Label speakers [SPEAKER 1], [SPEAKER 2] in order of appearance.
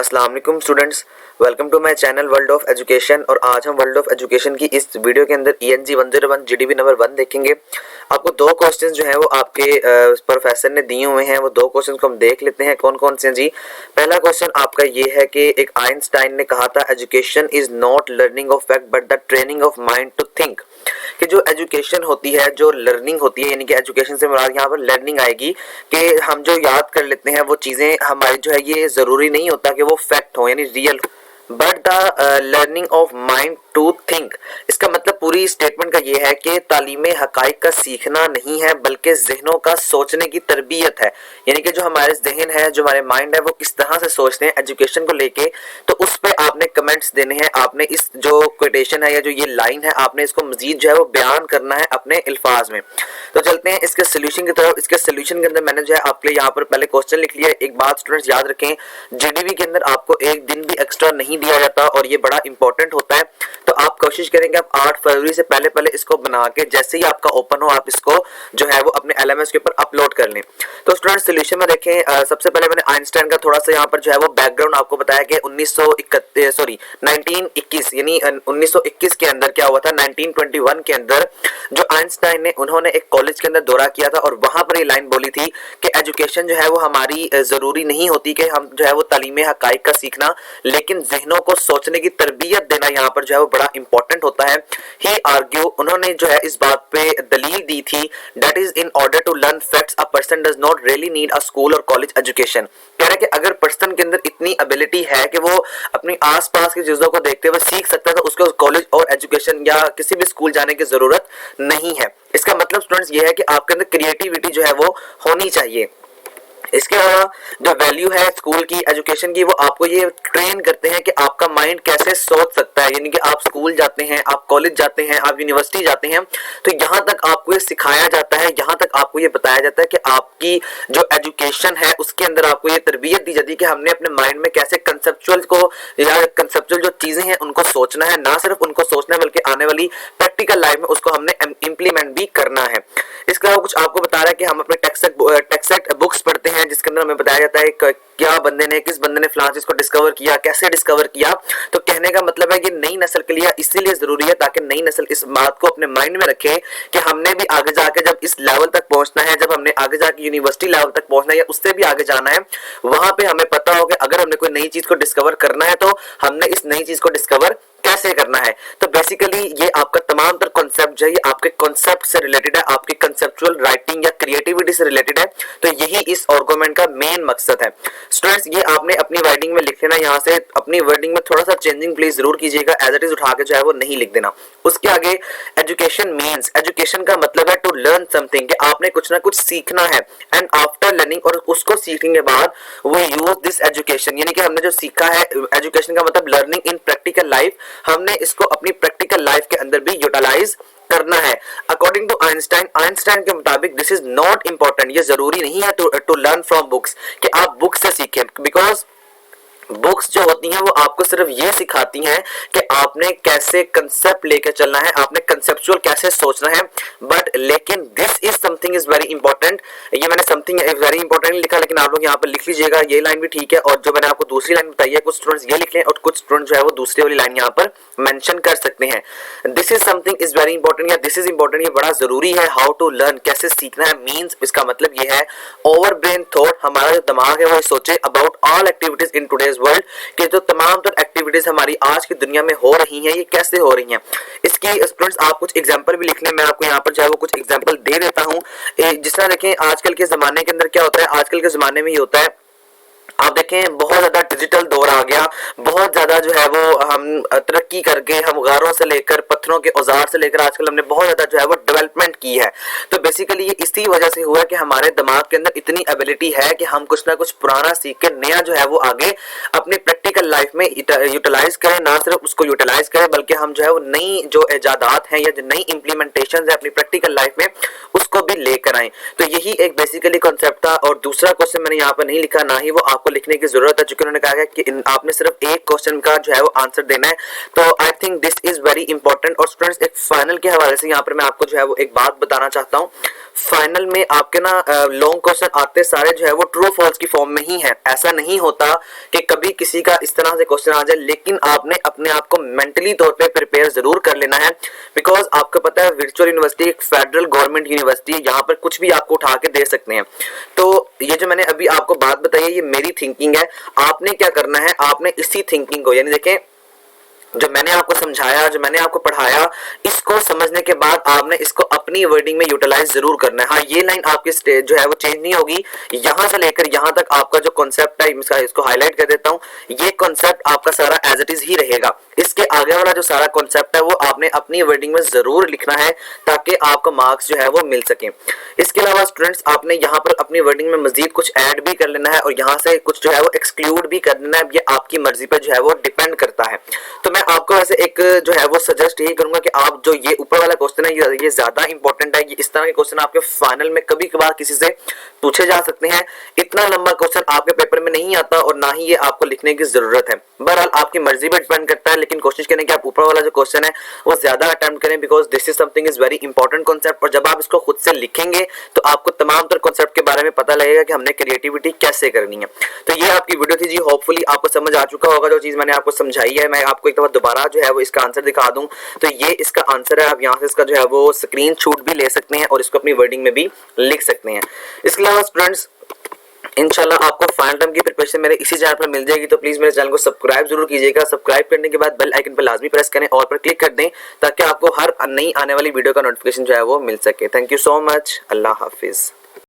[SPEAKER 1] अस्सलाम वालेकुम students, welcome to my channel world of education. और आज हम वर्ल्ड ऑफ एजुकेशन की इस वीडियो के अंदर ENG 101 GDP नंबर 1 देखेंगे। आपको दो क्वेश्चंस जो हैं वो आपके प्रोफेसर ने दिए हुए हैं, वो दो क्वेश्चंस को हम देख लेते हैं कौन कौन से हैं जी। पहला क्वेश्चन आपका ये है कि एक आइंस्टाइन ने कहा था education is not learning of fact but the training of mind to think. कि जो एजुकेशन होती है, जो लर्निंग होती है, यानी कि एजुकेशन से मुराद यहाँ पर लर्निंग आएगी कि हम जो याद कर लेते हैं वो चीज़ें हमारी जो है ये ज़रूरी नहीं होता कि वो फैक्ट हो यानी real, but the learning of mind to think. इसका मतलब पूरी स्टेटमेंट का ये है कि तालीम हकाइक का सीखना नहीं है बल्कि जहनों का सोचने की तरबियत है। यानी कि जो हमारे जहन है, जो हमारे माइंड है, वो किस तरह से सोचते हैं एजुकेशन को लेके, तो उस पर आपने कमेंट्स देने हैं। आपने इस जो कोटेशन है या जो ये लाइन है, आपने इसको मजीद जो है वो बयान करना है अपने अल्फाज में। तो चलते हैं इसके सोल्यूशन की तरफ। इसके सोल्यूशन के अंदर मैंने जो है आपके लिए यहाँ पर पहले क्वेश्चन लिख लिया है। एक बात स्टूडेंट्स याद रखें, जीडीपी के अंदर आपको एक दिन भी एक्स्ट्रा नहीं दिया जाता और ये बड़ा इंपॉर्टेंट होता है। तो आप कोशिश करेंगे आप 8 फरवरी से पहले पहले इसको बना के जैसे ही आपका ओपन हो आप इसको जो है वो अपने LMS के ऊपर अपलोड कर लें। तो स्टूडेंट सोल्यूशन में देखें, सबसे पहले मैंने आइंस्टाइन का थोड़ा सा यहाँ पर जो है वो बैकग्राउंड आपको बताया कि 1921 यानी 1921 के अंदर क्या हुआ था। 1921 के अंदर जो आइंस्टाइन ने उन्होंने एक कॉलेज के अंदर दौरा किया था और वहां पर ये लाइन बोली थी कि एजुकेशन जो है वो हमारी जरूरी नहीं होती कि हम जो है वो तालीम हकाइक का सीखना, लेकिन जहनों को सोचने की तरबियत देना यहाँ पर जो है वो बड़ा इंपॉर्टेंट होता है। ही आर्ग्यू, उन्होंने जो है इस बात पे दलील दी थी, that is in order to learn facts a person does not really need a school और कॉलेज एजुकेशन। कह रहे हैं कि अगर पर्सन के अंदर इतनी एबिलिटी है कि वो अपनी आसपास की चीजों को देखते हुए सीख सकता है तो उसको कॉलेज और एजुकेशन या किसी भी स्कूल जाने की जरूरत नहीं है। इसका मतलब स्टूडेंट्स ये है कि आपके अंदर क्रिएटिविटी जो है वो होनी चाहिए। इसके अलावा जो वैल्यू है स्कूल की एजुकेशन की, वो आपको ये ट्रेन करते हैं कि आपका माइंड कैसे सोच सकता है। यानी कि आप स्कूल जाते हैं, आप कॉलेज जाते हैं, आप यूनिवर्सिटी जाते हैं, तो यहाँ तक आपको ये सिखाया जाता है, यहाँ तक आपको ये बताया जाता है कि आपकी जो एजुकेशन है उसके अंदर आपको ये तरबियत दी जाती है कि हमने अपने माइंड में कैसे कंसेप्चुअल को या कंसेप्चुअल जो चीजें हैं उनको सोचना है। ना सिर्फ उनको सोचना है बल्कि आने वाली प्रैक्टिकल लाइफ में उसको हमने इम्प्लीमेंट भी करना है। इसके अलावा कुछ आपको बता रहा है कि हम अपने टेक्स्ट बुक्स पढ़ते हैं जिसके अंदर हमें बताया जाता है क्या बंदे ने, किस बंदे ने फ्लांसिस को डिस्कवर किया, कैसे डिस्कवर किया। तो कहने का मतलब है कि नई नस्ल के लिए इसीलिए जरूरी है ताकि नई नस्ल इस बात को अपने माइंड में रखे कि हमने भी आगे जाके जब इस लेवल तक पहुंचना है, जब हमने आगे जाके यूनिवर्सिटी लेवल तक पहुंचना है या उससे भी आगे जाना है, वहां पे हमें पता हो कि अगर हमने कोई नई चीज को डिस्कवर करना है तो हमने इस नई चीज को डिस्कवर कैसे करना है। तो बेसिकली ये आपका तमाम तर कॉन्सेप्ट जो है आपके कॉन्सेप्ट से रिलेटेड है, आपके कंसेप्चुअल राइटिंग या क्रिएटिविटी से रिलेटेड है। तो यही इस आर्गुमेंट का मेन मकसद है। स्टूडेंट्स ये आपने अपनी वर्डिंग में लिख लेना, यहाँ से अपनी वर्डिंग में थोड़ा सा चेंजिंग प्लीज जरूर कीजिएगा, एज इट इज उठा के जो है वो नहीं लिख देना। उसके आगे एजुकेशन मीन्स, एजुकेशन का मतलब है टू लर्न समथिंग, कि आपने कुछ ना कुछ सीखना है। एंड आफ्टर लर्निंग, और उसको सीखने के बाद वो यूज दिस एजुकेशन, यानी कि हमने जो सीखा है, एजुकेशन का मतलब लर्निंग इन प्रैक्टिकल लाइफ, हमने इसको अपनी प्रैक्टिकल लाइफ के अंदर भी यूटिलाइज करना है। अकॉर्डिंग टू आइंस्टाइन, आइंस्टाइन के मुताबिक दिस इज नॉट इंपॉर्टेंट, ये जरूरी नहीं है टू लर्न फ्रॉम बुक्स, कि आप बुक से सीखें, बिकॉज बुक्स जो होती हैं वो आपको सिर्फ ये सिखाती हैं कि आपने कैसे कंसेप्ट लेके चलना है, आपने कंसेप्चुअल कैसे सोचना है। बट लेकिन this is something is very important, ये मैंने समथिंग वेरी इंपॉर्टेंट लिखा, लेकिन आप लोग यहाँ पर लिख लीजिएगा, ये लाइन भी ठीक है। और जो मैंने आपको दूसरी लाइन बताई है, कुछ स्टूडेंट्स ये लिख लें और कुछ स्टूडेंट जो है वो दूसरी वाली लाइन यहाँ पर मेंशन कर सकते हैं। This is something is very important या दिस इज इंपॉर्टेंट, ये बड़ा जरूरी है। हाउ टू लर्न, कैसे सीखना है, मीन्स इसका मतलब ये है ओवर ब्रेन थॉट, हमारा जो दिमाग है वो सोचे about all activities in today's world, कि जो तमाम तो एक्टिविटीज हमारी आज की दुनिया में हो रही हैं ये कैसे हो रही हैं। इसकी स्टूडेंट्स आप कुछ एग्जांपल भी लिख लें, मैं आपको यहाँ पर जो है वो कुछ एग्जांपल दे देता हूँ। जिस तरह देखें आजकल के जमाने के अंदर क्या होता है, आजकल के जमाने में ये होता है, आप देखें बहुत ज्यादा डिजिटल दौर आ गया, बहुत ज्यादा जो है वो हम तरक्की करके, हम गारों से लेकर पत्थरों के औजार से लेकर आजकल हमने बहुत ज्यादा जो है वो डेवलपमेंट की है। तो बेसिकली ये इसी वजह से हुआ कि हमारे दिमाग के अंदर इतनी एबिलिटी है कि हम कुछ ना कुछ पुराना सीख के नया जो है वो आगे अपनी प्रैक्टिकल लाइफ में यूटिलाइज करें। ना सिर्फ उसको यूटिलाइज करें बल्कि हम जो है वो नई जो इजादात हैं या जो नई इंप्लीमेंटेशन है अपनी प्रैक्टिकल लाइफ में उसको भी लेकर आए। तो यही एक बेसिकली कॉन्सेप्ट था। और दूसरा क्वेश्चन मैंने यहाँ पर नहीं लिखा, ना ही वो आपको लिखने की जरूरत है, चूंकि उन्होंने कहा है कि आपने सिर्फ एक क्वेश्चन का जो है वो आंसर देना है। तो I think this is very important. और स्टूडेंट्स एक फाइनल के हवाले से यहाँ पर मैं आपको जो है वो एक बात बताना चाहता हूँ। फाइनल में आपके ना लॉन्ग क्वेश्चन आते सारे जो है वो ट्रू फॉल्स की फॉर्म में ही है। ऐसा नहीं होता कि कभी किसी का इस तरह से क्वेश्चन आ जाए, लेकिन आपने अपने आप को मेंटली तौर पे प्रिपेयर जरूर कर लेना है, बिकॉज आपको पता है वर्चुअल यूनिवर्सिटी एक फेडरल गवर्नमेंट यूनिवर्सिटी है, यहाँ पर कुछ भी आपको उठा के दे सकते हैं। तो ये जो मैंने अभी आपको बात बताई है ये मेरी थिंकिंग है। आपने क्या करना है, आपने इसी थिंकिंग को, यानी देखें जो मैंने आपको समझाया, जो मैंने आपको पढ़ाया, इसको समझने के बाद आपने इसको अपनी वर्डिंग में यूटिलाइज जरूर करना है। हाँ, ये लाइन आपकी जो है वो चेंज नहीं होगी, यहां से लेकर यहां तक आपका जो कॉन्सेप्ट है, इसको हाईलाइट कर देता हूं, ये कॉन्सेप्ट आपका सारा एज इट इज ही रहेगा। इसके आगे वाला जो सारा कॉन्सेप्ट है वो आपने अपनी वर्डिंग में जरूर लिखना है ताकि आपको मार्क्स जो है वो मिल सके। इसके अलावा स्टूडेंट्स आपने यहाँ पर अपनी वर्डिंग में मजीद कुछ ऐड भी कर लेना है और यहाँ से कुछ जो है वो एक्सक्लूड भी कर देना है, ये आपकी मर्जी पर जो है वो डिपेंड करता है। तो मैं आपको वैसे एक जो है वो सजेस्ट यही करूंगा कि आप जो ये ऊपर वाला क्वेश्चन है ये ज्यादा इंपॉर्टेंट है। इस तरह के क्वेश्चन आपके फाइनल में कभी कभार किसी से पूछे जा सकते हैं। इतना लंबा क्वेश्चन आपके पेपर में नहीं आता और ना ही ये आपको लिखने की जरूरत है। बहरहाल आपकी मर्जी पर डिपेंड करता है, लेकिन कोशिश करें कि आप ऊपर वाला जो क्वेश्चन है वो ज्यादा अटेम्प्ट करें, because this is something is very important concept. और जब आप इसको खुद से लिखेंगे तो आपको तमाम तर कॉन्सेप्ट के बारे में पता लगेगा कि हमने क्रिएटिविटी कैसे करनी है। तो ये आपकी वीडियो थी जी, होपफुली आपको समझ आ चुका होगा जो चीज मैंने आपको समझाई है। मैं आपको एक दफा दोबारा जो है वो इसका आंसर दिखा दूं, तो ये इसका आंसर है। आप यहाँ से इसका जो है वो स्क्रीन शॉट भी ले सकते हैं और इसको अपनी वर्डिंग में भी लिख सकते हैं। इसके अलावा स्टूडेंट्स इंशाल्लाह आपको फाइनल टर्म की प्रिपरेशन मेरे इसी चैनल पर मिल जाएगी, तो प्लीज मेरे चैनल को सब्सक्राइब जरूर कीजिएगा। सब्सक्राइब करने के बाद बेल आइकन पर लाजमी प्रेस करें और पर क्लिक कर दें ताकि आपको हर नई आने वाली वीडियो का नोटिफिकेशन जो है वो मिल सके। Thank you so much. Allah Hafiz.